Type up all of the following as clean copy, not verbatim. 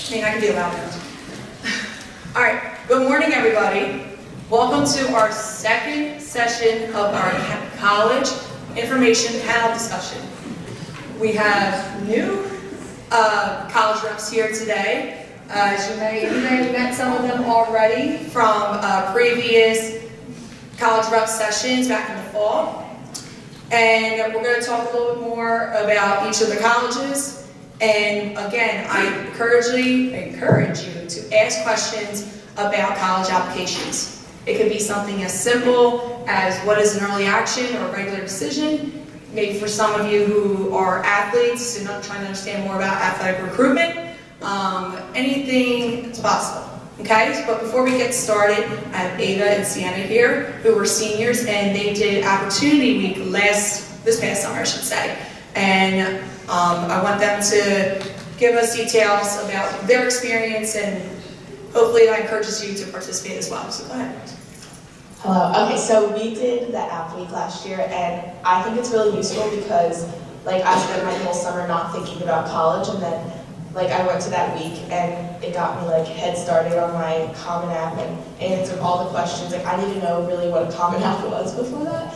I mean, I can be loud enough. All right, good morning, everybody. Welcome to our second session of our college information panel discussion. We have new college reps here today. As you may have met some of them already from previous college rep sessions back in the fall. And we're going to talk a little bit more about each of the colleges. And again, I encourage you to ask questions about college applications. It could be something as simple as what is an early action or a regular decision. Maybe for some of you who are athletes and not trying to understand more about athletic recruitment, anything is possible. Okay, but before we get started, I have Ava and Sienna here, who were seniors, and they did Opportunity Week this past summer, I should say. And I want them to give us details about their experience, and hopefully that encourages you to participate as well. So go ahead. Hello. Okay, so we did the App Week last year, and I think it's really useful because, like, I spent my whole summer not thinking about college, and then, like, I went to that week, and it got me, like, head started on my Common App and answered all the questions. Like, I didn't even know really what a Common App was before that,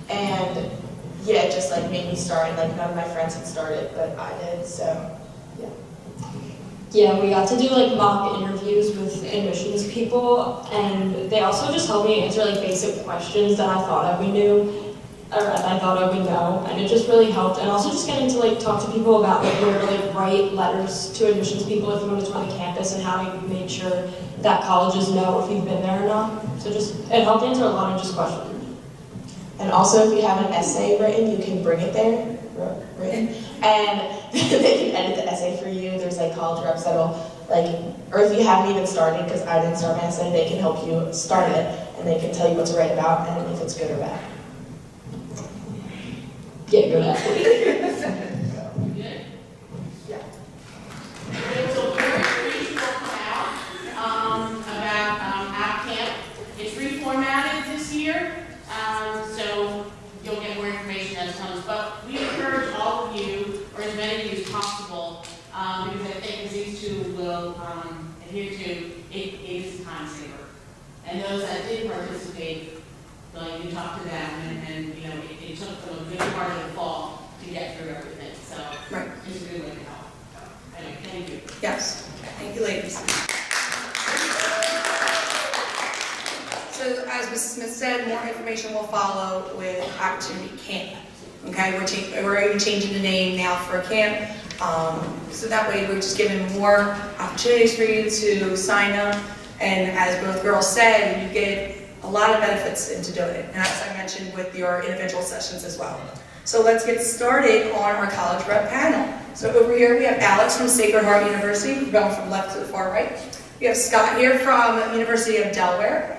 and yeah, it just, like, made me start, and, like, none of my friends had started, but I did, so, yeah. Yeah, we got to do like mock interviews with admissions people, and they also just helped me answer like basic questions that I thought I would know, and it just really helped. And also just getting to like talk to people about like where to like write letters to admissions people if you want to tour the campus, and how to make sure that colleges know if you've been there or not. So just it helped answer a lot of just questions. And also, if you have an essay written, you can bring it there, and they can edit the essay for you. There's like college reps that'll or if you haven't even started, because I didn't start my essay, they can help you start it, and they can tell you what to write about and if it's good or bad. Get good at it. Yeah. So very brief will come out about App Camp. It's reformatted this year, so you'll get more information as it comes. But we encourage all of you, or as many of you as possible, because I think as these two will adhere to, it is a time saver. And those that did participate, like you talked to them, and you know, it took them a good part of the fall to get through everything. So Right. it's a good way to help. Anyway, thank you. Yes. Thank you, ladies. So as Mrs. Smith said, more information will follow with Opportunity Camp. Okay, we're even changing the name now for camp. So that way we're just giving more opportunities for you to sign up. And as both girls said, you get a lot of benefits into doing it. And as I mentioned with your individual sessions as well. So let's get started on our college rep panel. So over here we have Alex from Sacred Heart University, going from left to the far right. We have Scott here from University of Delaware.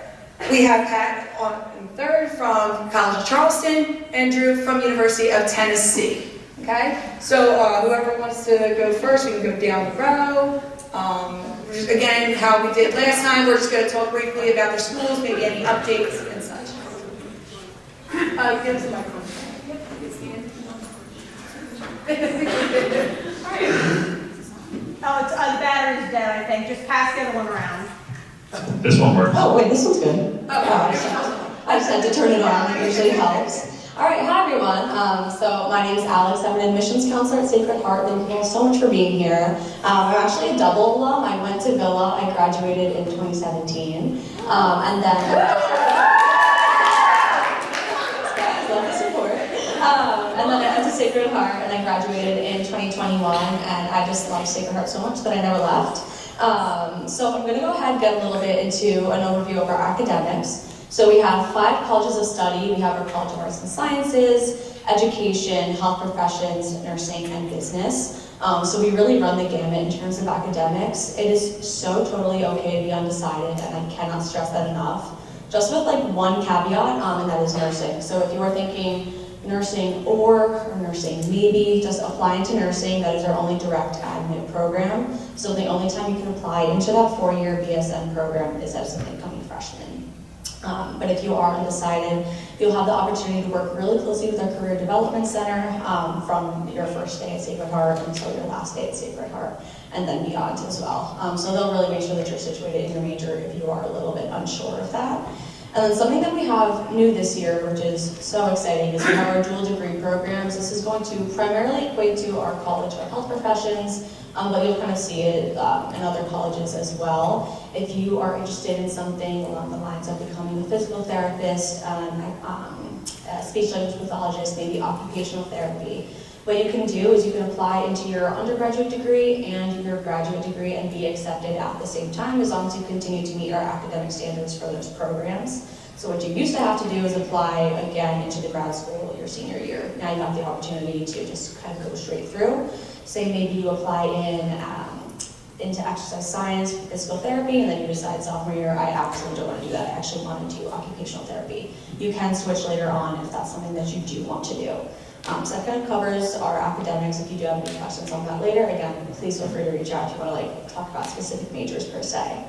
We have Pat in third from College of Charleston, and Drew from University of Tennessee. Okay, so whoever wants to go first, we can go down the row. Again, how we did last time, we're just going to talk briefly about their schools, maybe any updates and such. Give us the microphone. Oh, the battery's dead, I think. Just pass the other one around. This one works. Oh wait, this one's good. I just had to turn it on. It usually helps. All right, hi everyone. So my name is Alex. I'm an admissions counselor at Sacred Heart. Thank you all so much for being here. I'm actually a double alum. I went to Villa. I graduated in 2017, and then love the support. And then I went to Sacred Heart, and I graduated in 2021. And I just love Sacred Heart so much that I never left. So I'm going to go ahead and get a little bit into an overview of our academics. So we have 5 colleges of study. We have our College of Arts and Sciences, Education, Health Professions, Nursing, and Business. So we really run the gamut in terms of academics. It is so totally okay to be undecided, and I cannot stress that enough. Just with like one caveat, and that is nursing. So if you are thinking nursing or nursing maybe, just apply into nursing. That is our only direct admit program. So the only time you can apply into that 4-year BSN program is as an incoming freshman. But if you are undecided, you'll have the opportunity to work really closely with our Career Development Center from your first day at Sacred Heart until your last day at Sacred Heart, and then beyond as well. So they'll really make sure that you're situated in your major if you are a little bit unsure of that. And then something that we have new this year, which is so exciting, is we have our dual degree programs. This is going to primarily equate to our College of Health Professions, but you'll kind of see it in other colleges as well. If you are interested in something along the lines of becoming a physical therapist, a speech language pathologist, maybe occupational therapy, what you can do is you can apply into your undergraduate degree and your graduate degree and be accepted at the same time, as long as you continue to meet our academic standards for those programs. So what you used to have to do is apply again into the grad school your senior year. Now you have the opportunity to just kind of go straight through. Say maybe you apply into exercise science, physical therapy, and then you decide sophomore year, I absolutely don't want to do that. I actually want to do occupational therapy. You can switch later on if that's something that you do want to do. So that kind of covers our academics. If you do have any questions on that later, again, please feel free to reach out if you want to talk about specific majors per se.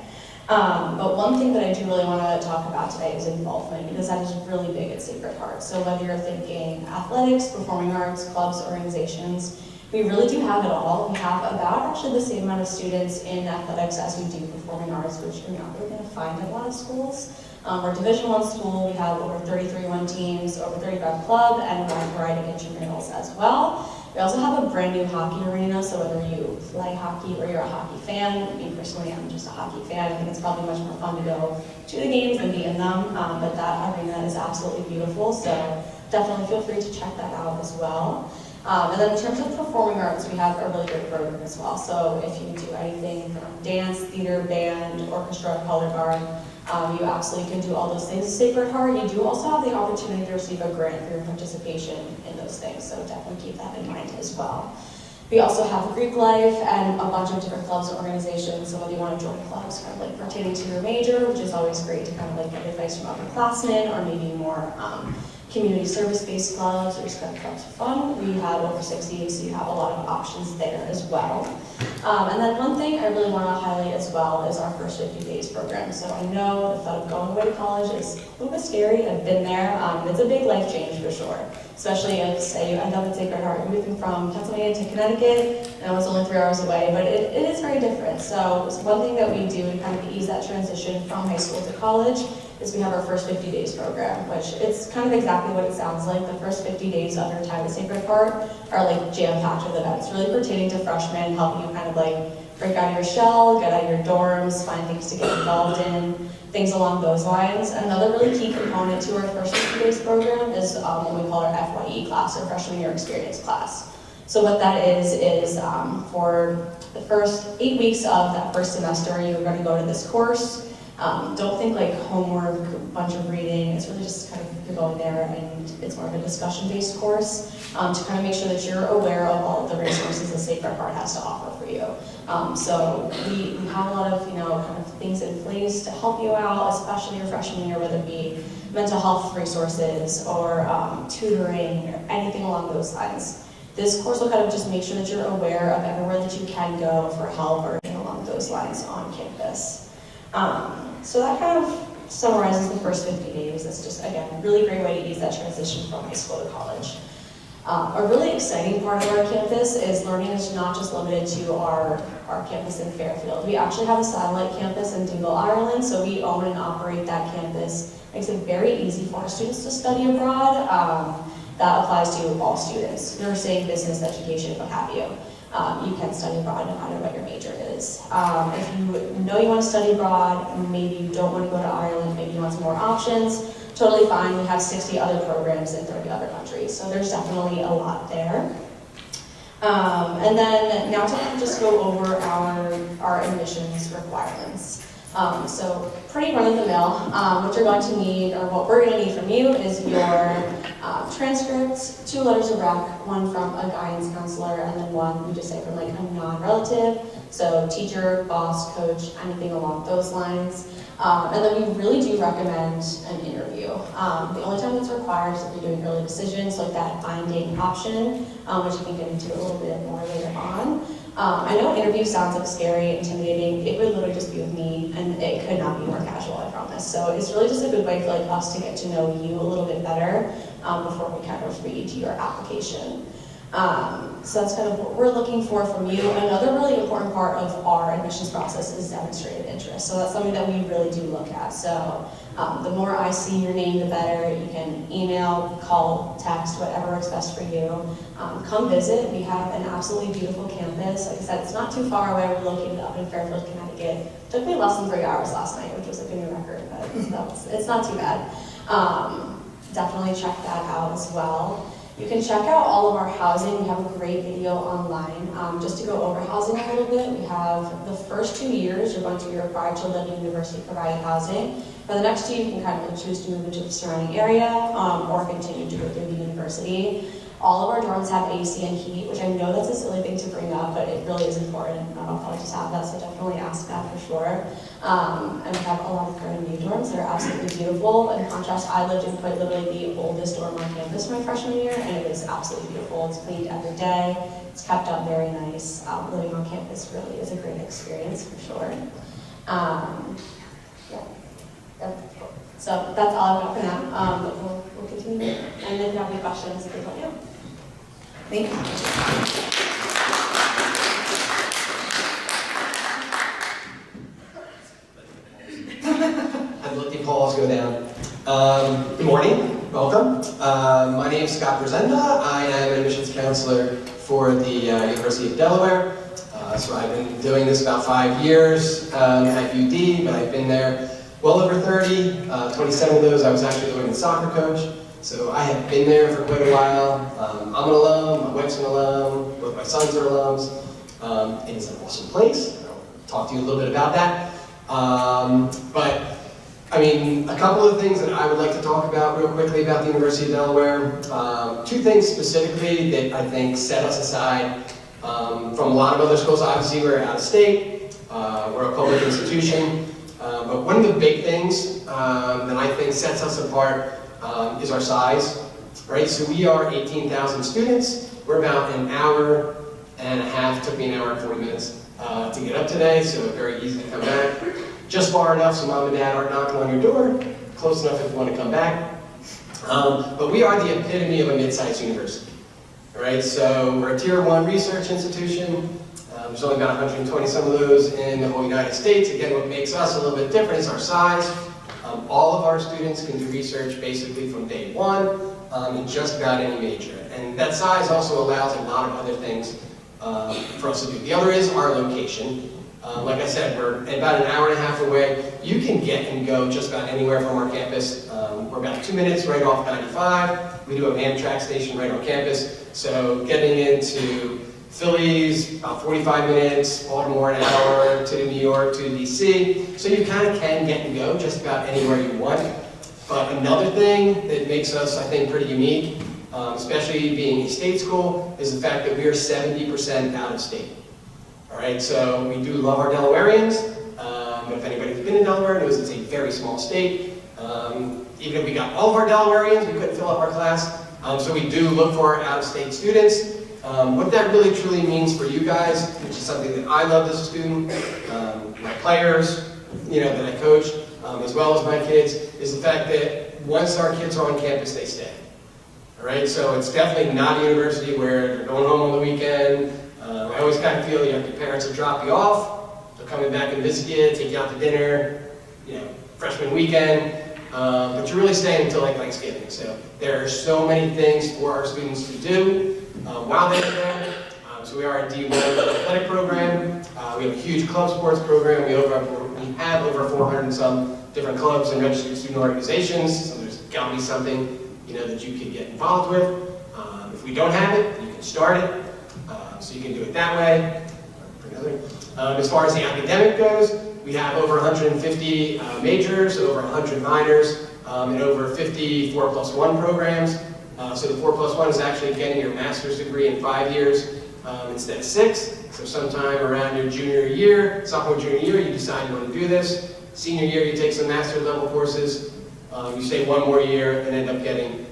But one thing that I do really want to talk about today is involvement, because that is really big at Sacred Heart. So whether you're thinking athletics, performing arts, clubs, organizations, we really do have it all. We have about actually the same amount of students in athletics as we do performing arts, which you're not really going to find in a lot of schools. We're a Division I school. We have over 33 teams, over 35 club, and a wide variety of intramurals as well. We also have a brand new hockey arena, so whether you play hockey or you're a hockey fan, me personally, I'm just a hockey fan. I think it's probably much more fun to go to the games than be in them, but that arena is absolutely beautiful, so definitely feel free to check that out as well. And then in terms of performing arts, we have a really great program as well. So if you do anything from dance, theater, band, orchestra, color guard, you absolutely can do all those things at Sacred Heart. You do also have the opportunity to receive a grant for your participation in those things, so definitely keep that in mind as well. We also have Greek life and a bunch of different clubs and organizations, so whether you want to join clubs kind of like pertaining to your major, which is always great to kind of like get advice from upperclassmen, or maybe more community service-based clubs or just kind of clubs for fun. We have over 60, so you have a lot of options there as well. And then one thing I really want to highlight as well is our First 50 Days program. So I know the thought of going away to college is a little bit scary. I've been there. It's a big life change for sure, especially if, say, you end up at Sacred Heart. You're moving from Pennsylvania to Connecticut, and it's only 3 hours away, but it is very different. So one thing that we do to kind of ease that transition from high school to college is we have our First 50 Days program, which it's kind of exactly what it sounds like. The first 50 days of your time at Sacred Heart are like jam-packed with events, really pertaining to freshmen, helping you kind of like break out of your shell, get out of your dorms, find things to get involved in, things along those lines. Another really key component to our First 50 Days program is what we call our FYE class, or Freshman Year Experience class. So what that is for the first 8 weeks of that first semester, you're going to go to this course. Don't think like homework, a bunch of reading. It's really just kind of you're going there, and it's more of a discussion-based course to kind of make sure that you're aware of all of the resources that Sacred Heart has to offer for you. So we have a lot of kind of things in place to help you out, especially your freshman year, whether it be mental health resources or tutoring or anything along those lines. This course will kind of just make sure that you're aware of everywhere that you can go for help or anything along those lines on campus. So that kind of summarizes the first 50 days. It's just, again, a really great way to ease that transition from high school to college. A really exciting part of our campus is learning is not just limited to our campus in Fairfield. We actually have a satellite campus in Dingle, Ireland, so we own and operate that campus. It makes it very easy for our students to study abroad. That applies to all students, nursing, business, education, what have you. You can study abroad no matter what your major is. If you know you want to study abroad, maybe you don't want to go to Ireland, maybe you want some more options, totally fine. We have 60 other programs in 30 other countries, so there's definitely a lot there. And then now to just go over our admissions requirements. So pretty run-of-the-mill. What you're going to need, or what we're going to need from you, is your transcripts, 2 letters of rec, one from a guidance counselor, and then one we just say from like a non-relative, so teacher, boss, coach, anything along those lines. And then we really do recommend an interview. The only time that's required is if you're doing early decisions, like that binding option, which we can get into a little bit more later on. I know interview sounds like scary, intimidating. It would literally just be with me, and it could not be more casual, I promise. So it's really just a good way for like us to get to know you a little bit better before we kind of read your application. So that's kind of what we're looking for from you. Another really important part of our admissions process is demonstrated interest. So that's something that we really do look at. So the more I see your name, the better. You can email, call, text, whatever works best for you. Come visit. We have an absolutely beautiful campus. Like I said, it's not too far away. We're located up in Fairfield, Connecticut. It took me less than 3 hours last night, which was like a new record, but it's not too bad. Definitely check that out as well. You can check out all of our housing. We have a great video online. Just to go over housing a little bit, we have the first 2 years, you're going to be required to live in university-provided housing. For the next 2, you can kind of choose to move into the surrounding area or continue to go through the university. All of our dorms have AC and heat, which I know that's a silly thing to bring up, but it really is important. Not all colleges have that, so definitely ask that for sure. And we have a lot of brand new dorms that are absolutely beautiful. In contrast, I lived in quite literally the oldest dorm on campus my freshman year, and it was absolutely beautiful. It's cleaned every day. It's kept up very nice. Living on campus really is a great experience for sure. So that's all I've got for now. But we'll continue. And if you have any questions, please let me know. Thank you. I'd let the applause go down. Good morning, welcome. My name is Scott Brazenda. I am an admissions counselor for the University of Delaware. So I've been doing this about 5 years at UD, but I've been there well over 30. 27 of those I was actually the women's soccer coach. So I have been there for quite a while. I'm an alum, my wife's an alum, both my sons are alums. It is an awesome place. I'll talk to you a little bit about that. But I mean, a couple of things that I would like to talk about real quickly about the University of Delaware. 2 things specifically that I think set us aside from a lot of other schools. Obviously, we're out of state. We're a public institution. But one of the big things that I think sets us apart is our size, right? So we are 18,000 students. We're about an hour and a half, took me an hour and 40 minutes to get up today, so very easy to come back. Just far enough so mom and dad aren't knocking on your door, close enough if you want to come back. But we are the epitome of a mid-sized university, right? So we're a tier 1 research institution. There's only about 120 some of those in the whole United States. Again, what makes us a little bit different is our size. All of our students can do research basically from day 1 in just about any major. And that size also allows a lot of other things for us to do. The other is our location. Like I said, we're about an hour and a half away. You can get and go just about anywhere from our campus. We're about 2 minutes right off 95. We do have an Amtrak station right on campus. So getting into Philly's about 45 minutes, Baltimore an hour, to New York, to DC. So you kind of can get and go just about anywhere you want. But another thing that makes us, I think, pretty unique, especially being a state school, is the fact that we are 70% out of state. All right, so we do love our Delawareans. If anybody's been in Delaware, knows it's a very small state. Even if we got all of our Delawareans, we couldn't fill up our class. So we do look for our out-of-state students. What that really truly means for you guys, which is something that I love as a student, my players, that I coach, as well as my kids, is the fact that once our kids are on campus, they stay. All right, so it's definitely not a university where they're going home on the weekend. I always kind of feel your parents will drop you off, they're coming back and visit you, take you out to dinner, freshman weekend, but you're really staying until like Thanksgiving. So there are so many things for our students to do while they're there. So we are a D1 athletic program. We have a huge club sports program. We have over 400 and some different clubs and registered student organizations. So there's got to be something that you can get involved with. If we don't have it, you can start it. So you can do it that way. As far as the academic goes, we have over 150 majors, over 100 minors, and over 50 4+1 programs. So the 4+1 is actually getting your master's degree in 5 years instead of 6. So sometime around your junior year, sophomore, junior year, you decide you want to do this. Senior year, you take some master's level courses. You stay 1 more year and end up getting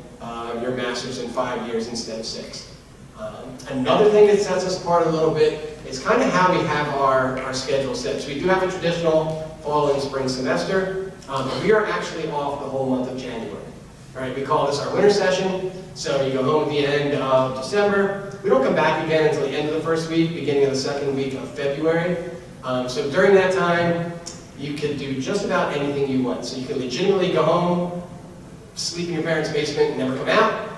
your master's in 5 years instead of 6. Another thing that sets us apart a little bit It's kind of how we have our schedule set. So we do have a traditional fall and spring semester, but we are actually off the whole month of January. All right, we call this our winter session. So you go home at the end of December. We don't come back again until the end of the first week, beginning of the second week of February. So during that time, you can do just about anything you want. So you can legitimately go home, sleep in your parents' basement, and never come out.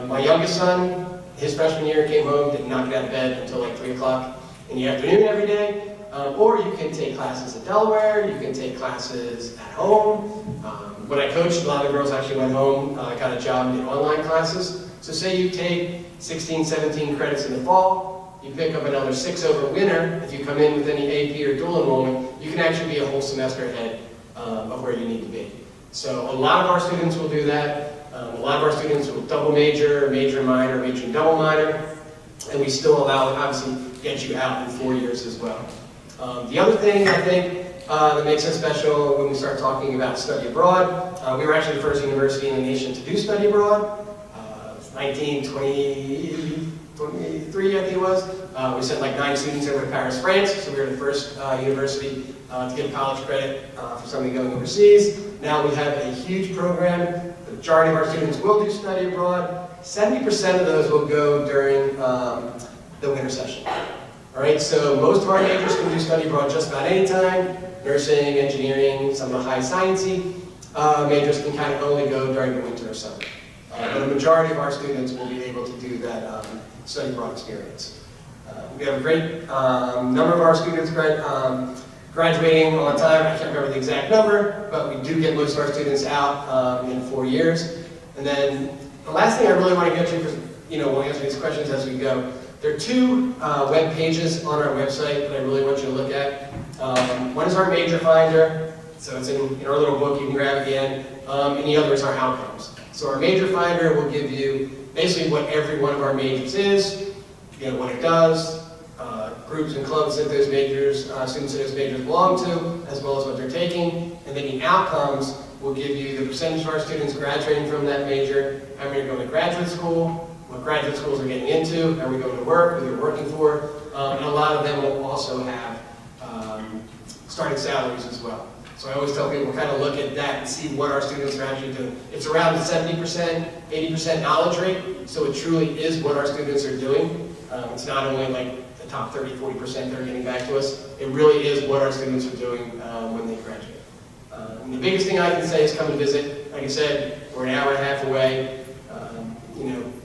My youngest son, his freshman year, came home, did not get out of bed until like 3 o'clock in the afternoon every day. Or you can take classes at Delaware, you can take classes at home. When I coached, a lot of the girls actually went home, got a job in online classes. So say you take 16, 17 credits in the fall, you pick up another 6 over winter. If you come in with any AP or dual enrollment, you can actually be a whole semester ahead of where you need to be. So a lot of our students will do that. A lot of our students will double major, major minor, major and double minor, and we still allow, obviously, get you out in 4 years as well. The other thing I think that makes us special when we start talking about study abroad, we were actually the first university in the nation to do study abroad. 1923, I think it was. We sent like 9 students over to Paris, France, so we were the first university to get college credit for somebody going overseas. Now we have a huge program. The majority of our students will do study abroad. 70% of those will go during the winter session. All right, so most of our majors can do study abroad just about any time. Nursing, engineering, some of the high sciencey majors can kind of only go during the winter or summer. But the majority of our students will be able to do that study abroad experience. We have a great number of our students graduating on time. I can't remember the exact number, but we do get most of our students out in 4 years. And then the last thing I really want to get to, because we'll answer these questions as we go. There are 2 web pages on our website that I really want you to look at. One is our major finder, so it's in our little book, you can grab at the end, and the other is our outcomes. So our major finder will give you basically what every one of our majors is, what it does, groups and clubs that those majors, students that those majors belong to, as well as what they're taking, and then the outcomes will give you the percentage of our students graduating from that major, how many are going to graduate school, what graduate schools are getting into, how we going to work, who they're working for, and a lot of them will also have starting salaries as well. So I always tell people kind of look at that and see what our students are actually doing. It's around the 70%, 80% knowledge rate, so it truly is what our students are doing. It's not only like the top 30, 40% that are getting back to us. It really is what our students are doing when they graduate. And the biggest thing I can say is come and visit. Like I said, we're an hour and a half away.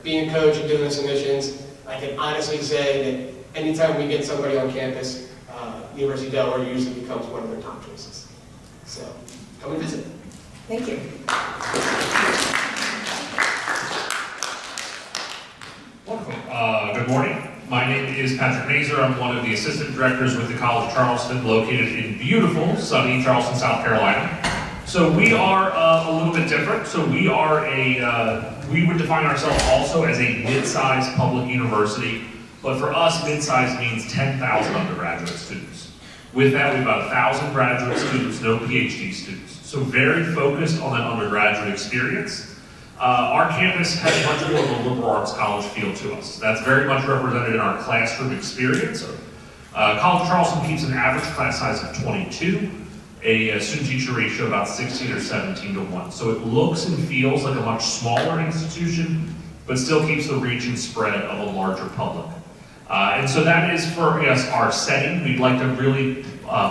Being a coach and doing this in missions, I can honestly say that anytime we get somebody on campus, University of Delaware usually becomes one of their top choices. So, come and visit. Thank you. Wonderful. Good morning. My name is Patrick Mazer. I'm one of the assistant directors with the College of Charleston, located in beautiful, sunny Charleston, South Carolina. So we are a little bit different. So we are we would define ourselves also as a mid-sized public university. But for us, mid-sized means 10,000 undergraduate students. With that, we have about 1,000 graduate students, no PhD students. So very focused on that undergraduate experience. Our campus has much more of a liberal arts college feel to us. That's very much represented in our classroom experience. College of Charleston keeps an average class size of 22, a student-teacher ratio about 16 or 17 to 1. So it looks and feels like a much smaller institution, but still keeps the reach and spread of a larger public. And so that is for us our setting. We'd like to really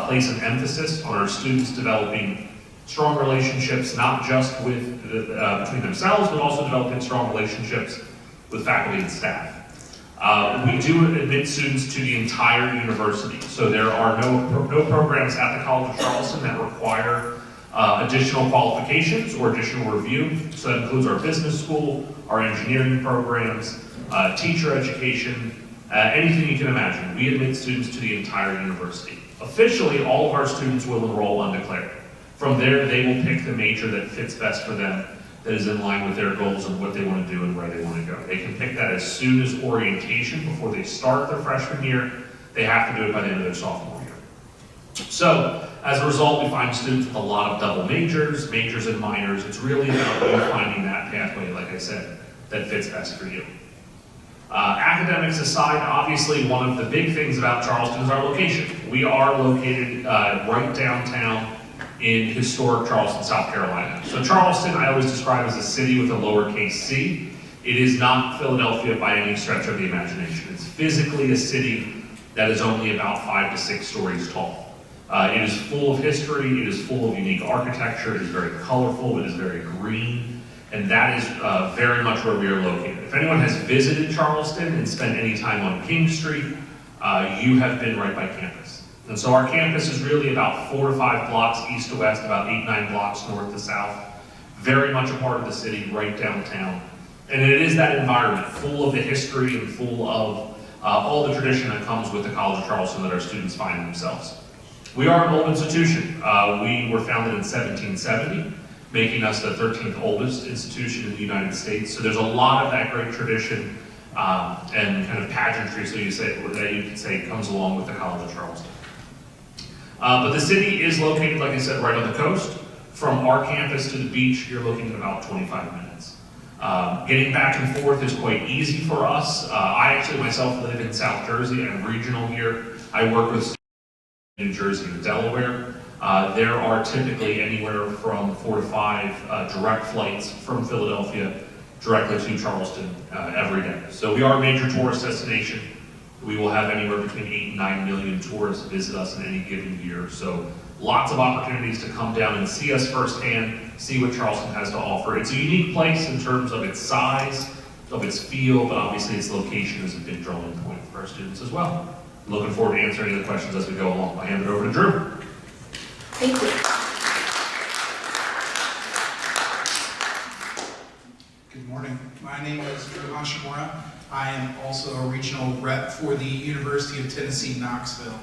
place an emphasis on our students developing strong relationships, not just with between themselves, but also developing strong relationships with faculty and staff. We do admit students to the entire university, so there are no programs at the College of Charleston that require additional qualifications or additional review. So that includes our business school, our engineering programs, teacher education, anything you can imagine. We admit students to the entire university. Officially, all of our students will enroll undeclared. From there, they will pick the major that fits best for them, that is in line with their goals and what they want to do and where they want to go. They can pick that as soon as orientation, before they start their freshman year. They have to do it by the end of their sophomore year. So, as a result, we find students with a lot of double majors and minors. It's really about you finding that pathway, like I said, that fits best for you. Academics aside, obviously one of the big things about Charleston is our location. We are located right downtown in historic Charleston, South Carolina. So Charleston, I always describe as a city with a lowercase c. It is not Philadelphia by any stretch of the imagination. It's physically a city that is only about 5 to 6 stories tall. It is full of history, it is full of unique architecture, it is very colorful, it is very green, and that is very much where we are located. If anyone has visited Charleston and spent any time on King Street, you have been right by campus. And so our campus is really about 4 to 5 blocks east to west, about 8, 9 blocks north to south. Very much a part of the city, right downtown. And it is that environment, full of the history and full of all the tradition that comes with the College of Charleston that our students find themselves. We are an old institution. We were founded in 1770, making us the 13th oldest institution in the United States. So there's a lot of that great tradition and kind of pageantry, so you say, that you could say comes along with the College of Charleston. But the city is located, like I said, right on the coast. From our campus to the beach, you're looking at about 25 minutes. Getting back and forth is quite easy for us. I actually myself live in South Jersey. I'm regional here. I work with New Jersey and Delaware. There are typically anywhere from 4 to 5 direct flights from Philadelphia directly to Charleston every day. So we are a major tourist destination. We will have anywhere between 8 and 9 million tourists visit us in any given year. So lots of opportunities to come down and see us firsthand, see what Charleston has to offer. It's a unique place in terms of its size, of its feel, but obviously its location is a big drawing point for our students as well. I'm looking forward to answering any of the questions as we go along. I'll hand it over to Drew. Thank you. Good morning. My name is Drew Hashimura. I am also a regional rep for the University of Tennessee, Knoxville.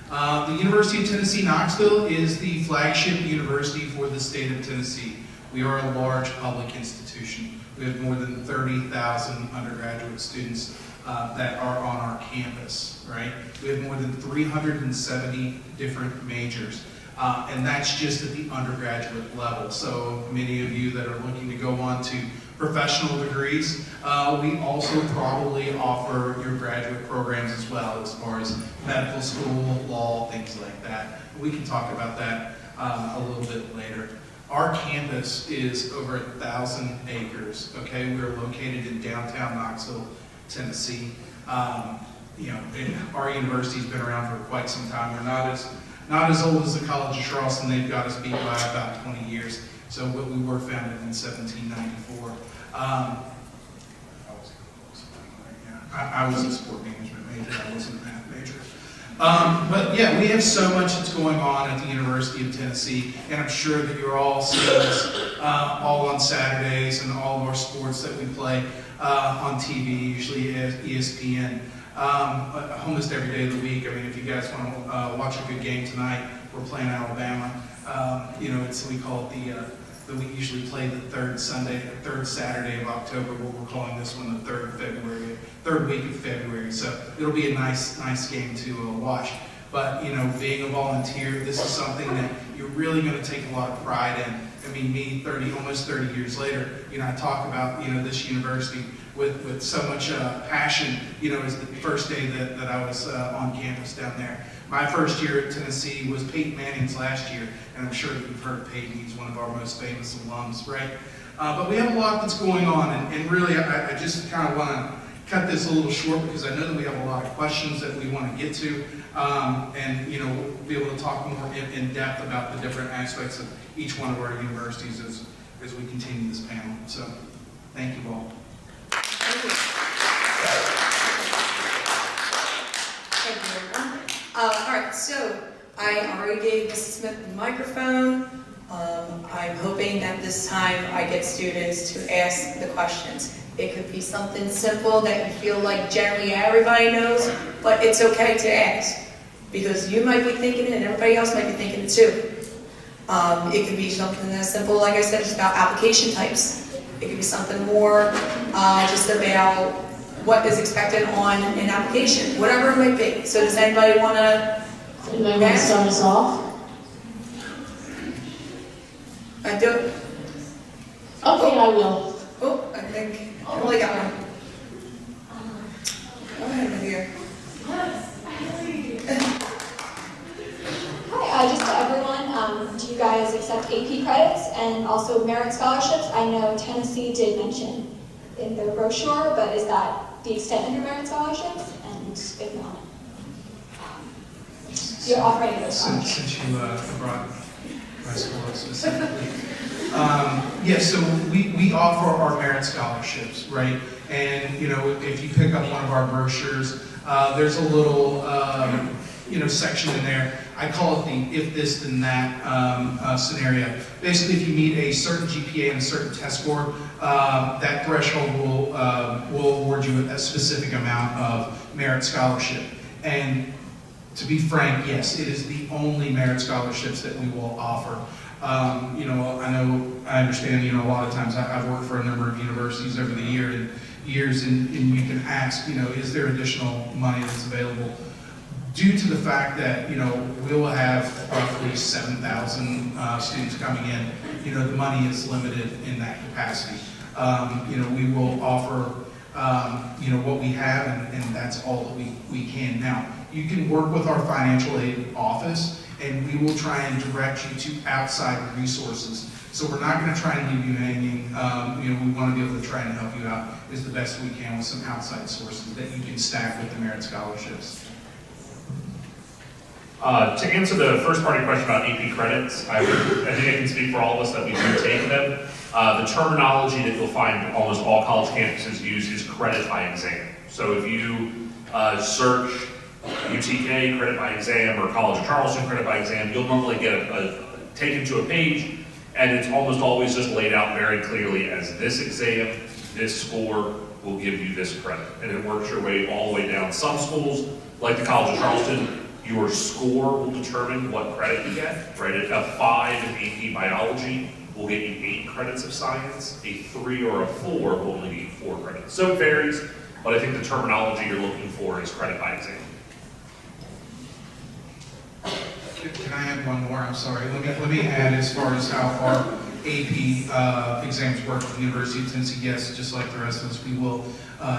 The University of Tennessee, Knoxville is the flagship university for the state of Tennessee. We are a large public institution. We have more than 30,000 undergraduate students that are on our campus, right? We have more than 370 different majors. And that's just at the undergraduate level. So many of you that are looking to go on to professional degrees, we also probably offer your graduate programs as well, as far as medical school, law, things like that. We can talk about that a little bit later. Our campus is over 1,000 acres, okay? We're located in downtown Knoxville, Tennessee. Our university's been around for quite some time. We're not as old as the College of Charleston. They've got us beat by about 20 years. So we were founded in 1794. I was a sport management major. I wasn't a math major. But yeah, we have so much that's going on at the University of Tennessee, and I'm sure that you're all seeing this all on Saturdays and all of our sports that we play on TV, usually ESPN, almost every day of the week. I mean, if you guys want to watch a good game tonight, we're playing Alabama. We call it we usually play the third Saturday of October, but we're calling this one the third week of February. So it'll be a nice game to watch. But being a volunteer, this is something that you're really going to take a lot of pride in. I mean, me, almost 30 years later, I talk about this university with so much passion. As the first day that I was on campus down there. My first year at Tennessee was Peyton Manning's last year, and I'm sure that you've heard of Peyton. He's one of our most famous alums, right? But we have a lot that's going on, and really, I just kind of want to cut this a little short because I know that we have a lot of questions that we want to get to, and we'll be able to talk more in depth about the different aspects of each one of our universities as we continue this panel. So, thank you all. Thank you. Thank you, everyone. All right, so I already gave Mrs. Smith the microphone. I'm hoping that this time I get students to ask the questions. It could be something simple that you feel like generally everybody knows, but it's okay to ask because you might be thinking it and everybody else might be thinking it too. It could be something as simple, like I said, just about application types. It could be something more just about what is expected on an application, whatever it might be. So does anybody want to start us off? I do? Okay, I will. Oh, I think I only got one. Go ahead, Nadir. Hi, just to everyone, do you guys accept AP credits and also merit scholarships? I know Tennessee did mention in their brochure, but is that the extent of your merit scholarships? And if not, you're operating those scholarships. Since you brought my school up specifically. Yeah, so we offer our merit scholarships, right? And, you know, if you pick up one of our brochures, there's a little, you know, section in there. I call it the if this then that scenario. Basically, if you meet a certain GPA and a certain test score, that threshold will award you a specific amount of merit scholarship. And to be frank, yes, it is the only merit scholarships that we will offer. You know, I understand, you know, a lot of times I've worked for a number of universities over the years, and you can ask, you know, is there additional money that's available? Due to the fact that, you know, we will have roughly 7,000 students coming in, you know, the money is limited in that capacity. You know, we will offer, you know, what we have, and that's all that we can. Now, you can work with our financial aid office, and we will try and direct you to outside resources. So we're not going to try and give you anything. You know, we want to be able to try and help you out as the best we can with some outside sources that you can stack with the merit scholarships. To answer the first part of your question about AP credits, I think I can speak for all of us that we do take them. The terminology that you'll find almost all college campuses use is credit by exam. So if you search UTK credit by exam or College of Charleston credit by exam, you'll normally get taken to a page, and it's almost always just laid out very clearly as this exam, this score will give you this credit. And it works your way all the way down. Some schools, like the College of Charleston, your score will determine what credit you get, right? A 5 in AP biology will get you 8 credits of science. A 3 or a 4 will only get you 4 credits. So it varies, but I think the terminology you're looking for is credit by exam. Can I add one more? I'm sorry. Let me add as far as how our AP exams work at the University of Tennessee. Yes, just like the rest of us, we will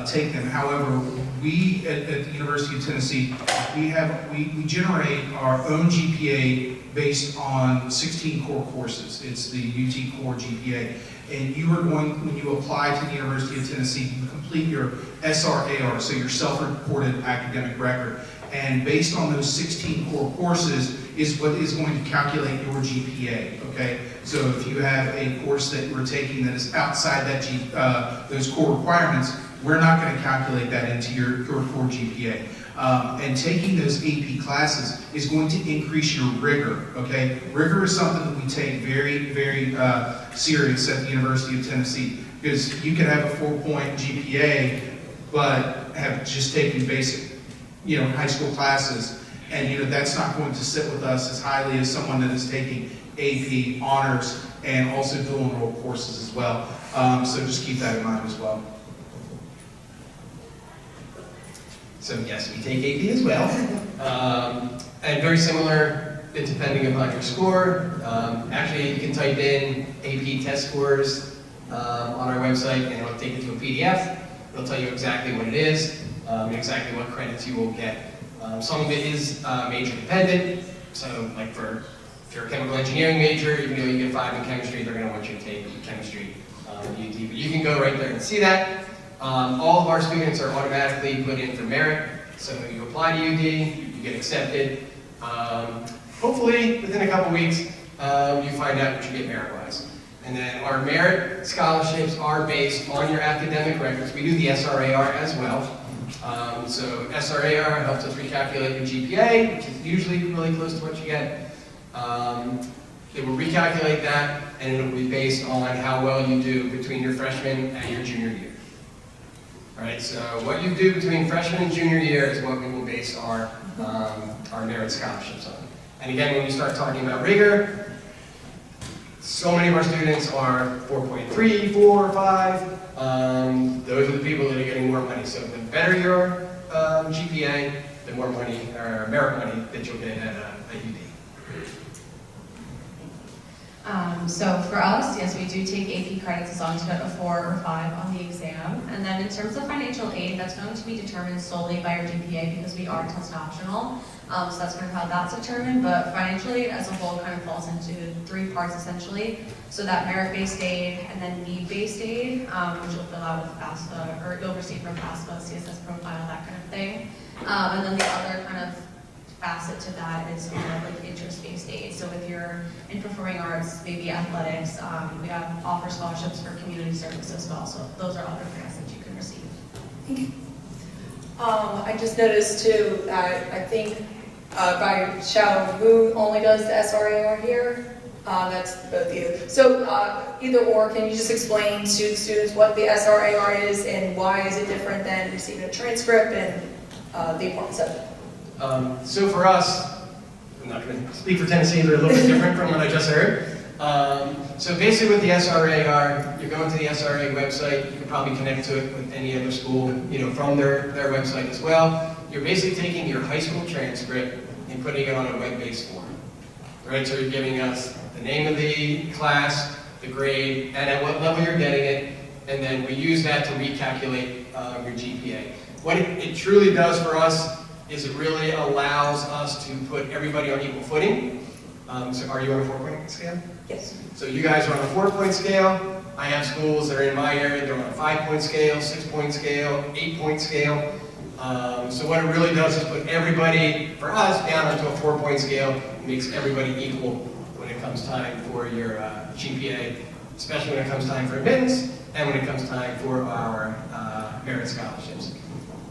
take them. However, we at the University of Tennessee, we generate our own GPA based on 16 core courses. It's the UT Core GPA. And you are going, when you apply to the University of Tennessee, you complete your SRAR, so your self-reported academic record. And based on those 16 core courses is what is going to calculate your GPA, okay? So if you have a course that you're taking that is outside that those core requirements, we're not going to calculate that into your core GPA. And taking those AP classes is going to increase your rigor, okay? Rigor is something that we take very, very serious at the University of Tennessee, because you can have a 4-point GPA, but have just taken basic, you know, high school classes, and you know that's not going to sit with us as highly as someone that is taking AP honors and also dual enroll courses as well. So just keep that in mind as well. So yes, we take AP as well. And very similar, depending upon your score. Actually, you can type in AP test scores on our website, and it'll take you to a PDF. It'll tell you exactly what it is, and exactly what credits you will get. Some of it is major dependent. So like if you're a chemical engineering major, even though you get 5 in chemistry, they're going to want you to take chemistry at UT. But you can go right there and see that. All of our students are automatically put in for merit. So you apply to UD, you get accepted. Hopefully, within a couple weeks, you find out what you get merit-wise. And then our merit scholarships are based on your academic records. We do the SRAR as well. So SRAR helps us recalculate your GPA, which is usually really close to what you get. It will recalculate that, and it will be based on how well you do between your freshman and your junior year. All right, so what you do between freshman and junior year is what we will base our merit scholarships on. And again, when you start talking about rigor, so many of our students are 4.3, 4, 5. Those are the people that are getting more money. So the better your GPA, the more money, or merit money, that you'll get at UD. So for us, yes, we do take AP credits as long as you get a 4 or 5 on the exam. And then in terms of financial aid, that's going to be determined solely by your GPA because we are test optional. So that's kind of how that's determined. But financial aid as a whole kind of falls into 3 parts essentially. So that merit-based aid and then need-based aid, which you'll fill out with FAFSA, or you'll receive from FAFSA, CSS profile, that kind of thing. And then the other kind of facet to that is more like interest-based aid. So if you're in performing arts, maybe athletics, we have offer scholarships for community service as well. So those are other grants that you can receive. Thank you. I just noticed too, I think by show, who only does the SRAR here? That's both of you. So either or, can you just explain to the students what the SRAR is and why is it different than receiving a transcript and the importance of it? So for us, I'm not going to speak for Tennessee, they're a little bit different from what I just heard. So basically with the SRAR, you're going to the SRA website, you can probably connect to it with any other school, from their website as well. You're basically taking your high school transcript and putting it on a web-based form. Right, so you're giving us the name of the class, the grade, and at what level you're getting it, and then we use that to recalculate your GPA. What it truly does for us is it really allows us to put everybody on equal footing. So are you on a 4-point scale? Yes. So you guys are on a 4-point scale. I have schools that are in my area, they're on a 5-point scale, 6-point scale, 8-point scale. So what it really does is put everybody, for us, down onto a 4-point scale, makes everybody equal when it comes time for your GPA, especially when it comes time for admittance and when it comes time for our merit scholarships.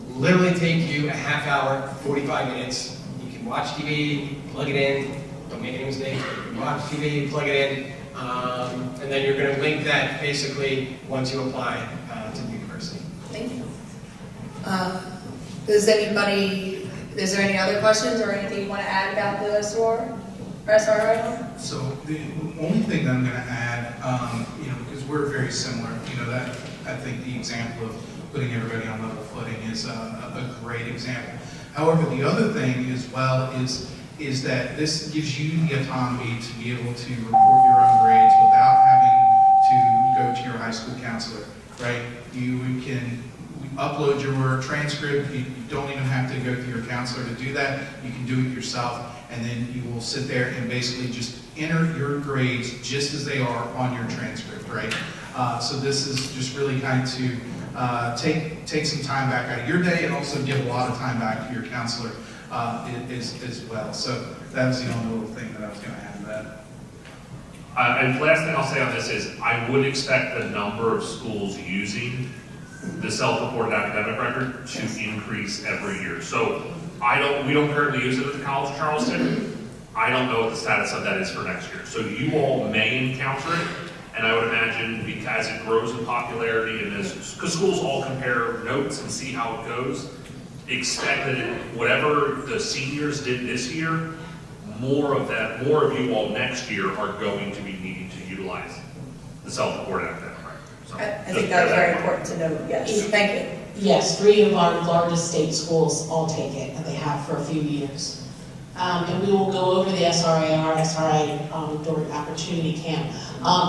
Literally take you a half hour, 45 minutes. You can watch TV, plug it in, don't make any mistakes, you can watch TV, plug it in, and then you're going to link that basically once you apply to the university. Thank you. Is there any other questions or anything you want to add about the SRAR? So the only thing that I'm going to add, because we're very similar, that I think the example of putting everybody on level footing is a great example. However, the other thing as well is that this gives you the autonomy to be able to report your own grades without having to go to your high school counselor, right? You can upload your transcript. You don't even have to go through your counselor to do that. You can do it yourself, and then you will sit there and basically just enter your grades just as they are on your transcript, right? So this is just really kind to take some time back out of your day and also give a lot of time back to your counselor as well. So that was the only little thing that I was going to add to that. And last thing I'll say on this is I would expect the number of schools using the self-reported academic record to increase every year. So we don't currently use it at the College of Charleston. I don't know what the status of that is for next year. So you all may encounter it, and I would imagine as it grows in popularity and because schools all compare notes and see how it goes, expect that whatever the seniors did this year, more of you all next year are going to be needing to utilize the self-reported academic record. So I think that was very important to know, yes. Thank you. Yes, 3 of our largest state schools all take it, and they have for a few years. And we will go over the SRA during Opportunity Camp.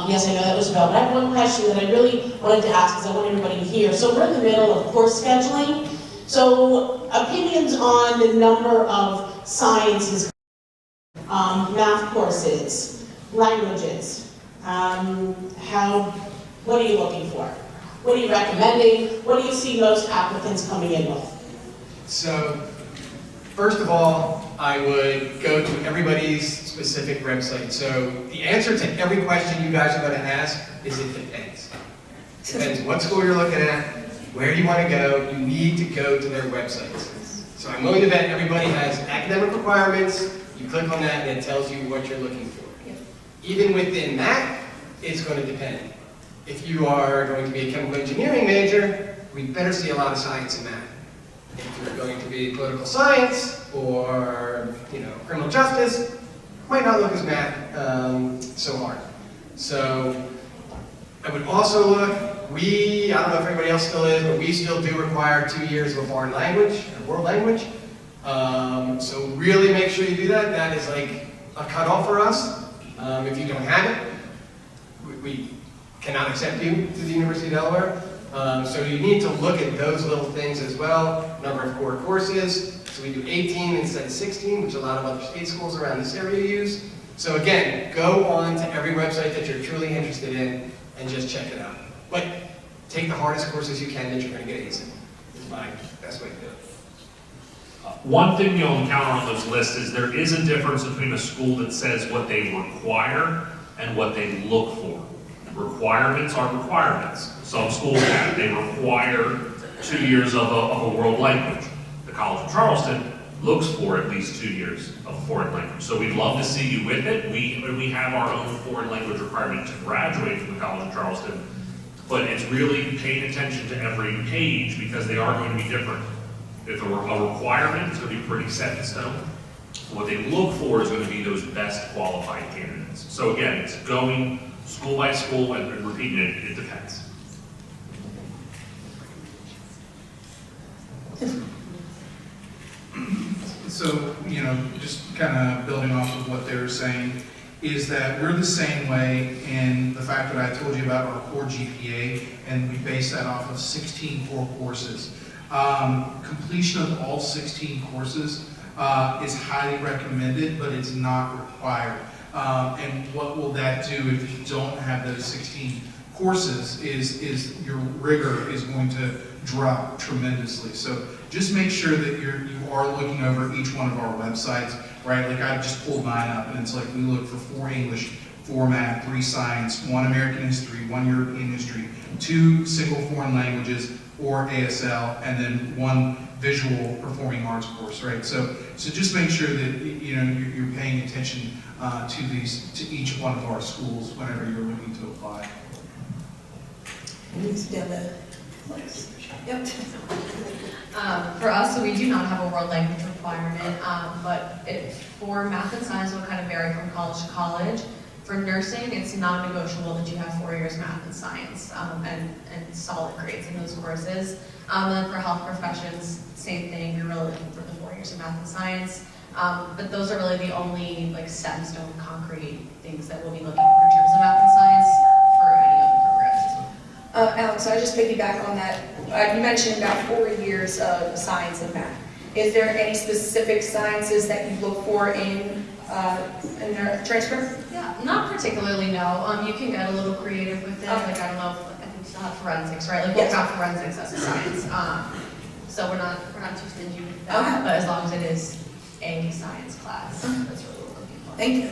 Yes, I know that was about, but I have one question that I really wanted to ask because I want everybody to hear. So we're in the middle of course scheduling. So opinions on the number of sciences, math courses, languages, what are you looking for? What are you recommending? What do you see most applicants coming in with? So, first of all, I would go to everybody's specific website. So, the answer to every question you guys are going to ask is it depends. It depends what school you're looking at, where you want to go. You need to go to their websites. So, I'm willing to bet everybody has academic requirements. You click on that and it tells you what you're looking for. Even within that, it's going to depend. If you are going to be a chemical engineering major, we better see a lot of science and math. If you're going to be political science or criminal justice, might not look as math so hard. So I would also look, I don't know if everybody else still is, but we still do require 2 years of a foreign language, a world language. So really make sure you do that. That is like a cutoff for us. If you don't have it, we cannot accept you to the University of Delaware. So you need to look at those little things as well. Number of core courses. So we do 18 instead of 16, which a lot of other state schools around this area use. So again, go on to every website that you're truly interested in and just check it out. But take the hardest courses you can that you're going to get A's in. Is my best way to do it. One thing you'll encounter on those lists is there is a difference between a school that says what they require and what they look for. Requirements are requirements. Some schools have, they require 2 years of a world language. The College of Charleston looks for at least 2 years of a foreign language. So we'd love to see you with it. We have our own foreign language requirement to graduate from the College of Charleston, but it's really paying attention to every page because they are going to be different. If a requirement is going to be pretty set in stone, what they look for is going to be those best qualified candidates. So again, it's going school by school and repeating it, it depends. So, you know, just kind of building off of what they were saying, is that we're the same way in the fact that I told you about our core GPA, and we base that off of 16 core courses. Completion of all 16 courses is highly recommended, but it's not required. And what will that do if you don't have those 16 courses is your rigor is going to drop tremendously. So just make sure that you are looking over each one of our websites, right? Like I just pulled mine up and it's like we look for 4 English, 4 math, 3 science, 1 American history, 1 European history, 2 single foreign languages or ASL, and then 1 visual performing arts course, right? So just make sure that you know you're paying attention to each one of our schools whenever you're looking to apply. Yep. For us, so we do not have a world language requirement, but for math and science, it will kind of vary from college to college. For nursing, it's non-negotiable that you have 4 years math and science and solid grades in those courses. And then for health professions, same thing. We're really looking for the 4 years of math and science. But those are really the only like set in stone concrete things that we'll be looking for in terms of math and science for any other programs. Alex, I just piggyback on that. You mentioned about 4 years of science and math. Is there any specific sciences that you look for in their transcript? Yeah, not particularly, no. You can get a little creative with it. Like, I don't know, I think you still have forensics, right? Like, we'll count forensics as a science. So we're not too stingy with that, but as long as it is a science class, that's really what we're looking for. Thank you.